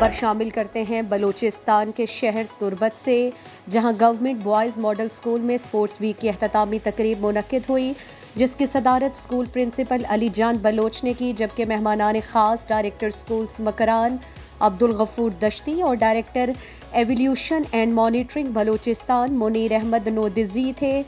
خبر شامل کرتے ہیں بلوچستان کے شہر تربت سے، جہاں گورنمنٹ بوائز ماڈل سکول میں اسپورٹس ویک کی اختتامی تقریب منعقد ہوئی، جس کی صدارت اسکول پرنسپل علی جان بلوچ نے کی، جبکہ مہمانان خاص ڈائریکٹر اسکولز مکران عبدالغفور دشتی اور director evaluation and monitoring Balochistan Munir Ahmed Nodezai تھے۔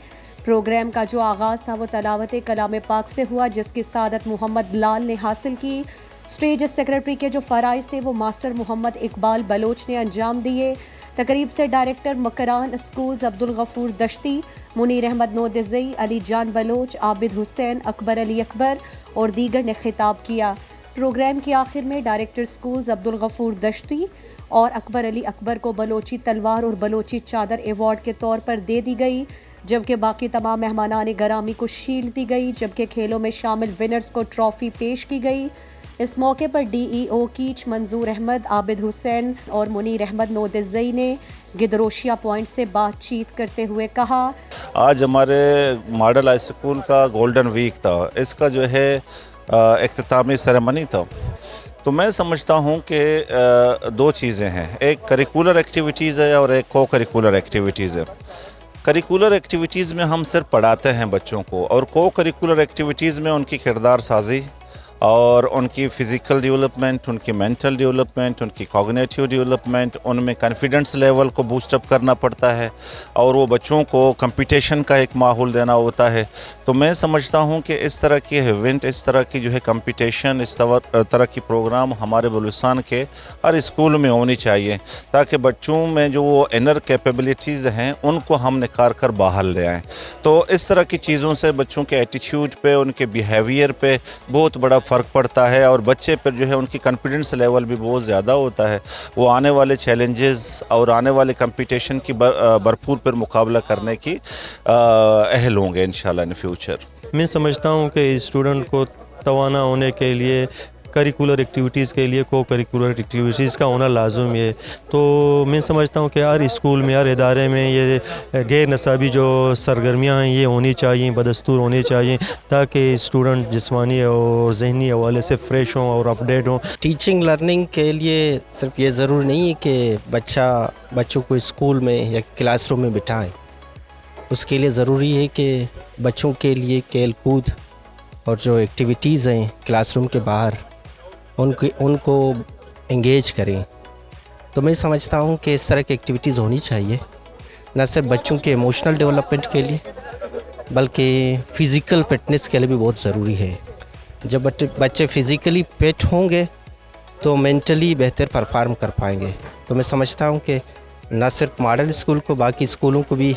پروگرام کا جو آغاز تھا وہ تلاوت کلام پاک سے ہوا، جس کی سعادت محمد لال نے حاصل کی۔ اسٹیج سیکرٹری کے جو فرائض تھے وہ ماسٹر محمد اقبال بلوچ نے انجام دیے۔ تقریب سے ڈائریکٹر مکران اسکولز عبدالغفور دشتی، منیر احمد نودزی، علی جان بلوچ، عابد حسین، اکبر علی اکبر اور دیگر نے خطاب کیا۔ پروگرام کے آخر میں ڈائریکٹر اسکولز عبدالغفور دشتی اور اکبر علی اکبر کو بلوچی تلوار اور بلوچی چادر ایوارڈ کے طور پر دے دی گئی، جبکہ باقی تمام مہمانان گرامی کو شیلڈ دی گئی، جبکہ کھیلوں میں شامل ونرز کو ٹرافی پیش کی گئی۔ اس موقع پر ڈی ای او کیچ منظور احمد، عابد حسین اور منیر احمد نودزئی نے گدروشیا پوائنٹ سے بات چیت کرتے ہوئے کہا، آج ہمارے ماڈل ہائی اسکول کا گولڈن ویک تھا، اس کا جو ہے اختتامی سیریمنی تھا۔ تو میں سمجھتا ہوں کہ دو چیزیں ہیں، ایک کریکولر ایکٹیویٹیز ہے اور ایک کو کریکولر ایکٹیویٹیز ہے۔ کریکولر ایکٹیویٹیز میں ہم صرف پڑھاتے ہیں بچوں کو، اور کو کریکولر ایکٹیویٹیز میں ان کی کردار سازی اور ان کی فزیکل ڈیولپمنٹ، ان کی مینٹل ڈیولپمنٹ، ان کی کوگنیٹیو ڈیولپمنٹ، ان میں کانفیڈنس لیول کو بوسٹ اپ کرنا پڑتا ہے، اور وہ بچوں کو کمپٹیشن کا ایک ماحول دینا ہوتا ہے۔ تو میں سمجھتا ہوں کہ اس طرح کی ایونٹ، اس طرح کی جو ہے کمپٹیشن، اس طرح کی پروگرام ہمارے بلوچستان کے ہر اسکول میں ہونی چاہیے، تاکہ بچوں میں جو وہ انر کیپیبلٹیز ہیں ان کو ہم نکھار کر باہر لے آئیں۔ تو اس طرح کی چیزوں سے بچوں کے ایٹیٹیوڈ پہ، ان کے بیہیویئر پہ بہت بڑا فرق پڑتا ہے، اور بچے پر جو ہے ان کی کانفیڈنس لیول بھی بہت زیادہ ہوتا ہے۔ وہ آنے والے چیلنجز اور آنے والے کمپٹیشن کی بھرپور پر مقابلہ کرنے کی اہل ہوں گے انشاءاللہ ان فیوچر۔ میں سمجھتا ہوں کہ اسٹوڈنٹ کو توانا ہونے کے لیے کریکولر ایکٹیویٹیز کے لیے کو کریکولر ایکٹیویٹیز کا ہونا لازم ہے۔ تو میں سمجھتا ہوں کہ ہر اسکول میں، ہر ادارے میں یہ غیر نصابی جو سرگرمیاں ہیں یہ ہونی چاہیے، بدستور ہونی چاہیے، تاکہ اسٹوڈنٹ جسمانی اور ذہنی حوالے سے فریش ہوں اور اپڈیٹ ہوں۔ ٹیچنگ لرننگ کے لیے صرف یہ ضروری نہیں ہے کہ بچوں کو اسکول میں یا کلاس روم میں بٹھائیں، اس کے لیے ضروری ہے کہ بچوں کے لیے کھیل کود اور جو ایکٹیویٹیز ہیں کلاس روم کے باہر ان کو انگیج کریں۔ تو میں سمجھتا ہوں کہ اس طرح کی ایکٹیویٹیز ہونی چاہیے، نہ صرف بچوں کے ایموشنل ڈیولپمنٹ کے لیے بلکہ فزیکل فٹنس کے لیے بھی بہت ضروری ہے۔ جب بچے فزیکلی فٹ ہوں گے تو مینٹلی بہتر پرفارم کر پائیں گے۔ تو میں سمجھتا ہوں کہ نہ صرف ماڈل اسکول کو، باقی اسکولوں کو بھی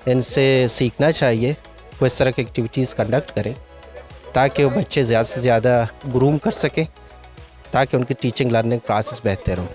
ان سے سیکھنا چاہیے، وہ اس طرح کی ایکٹیویٹیز کنڈکٹ کریں تاکہ وہ بچے زیادہ سے زیادہ گروم کر سکیں، تاکہ ان کی ٹیچنگ لرننگ پروسیس بہتر ہو۔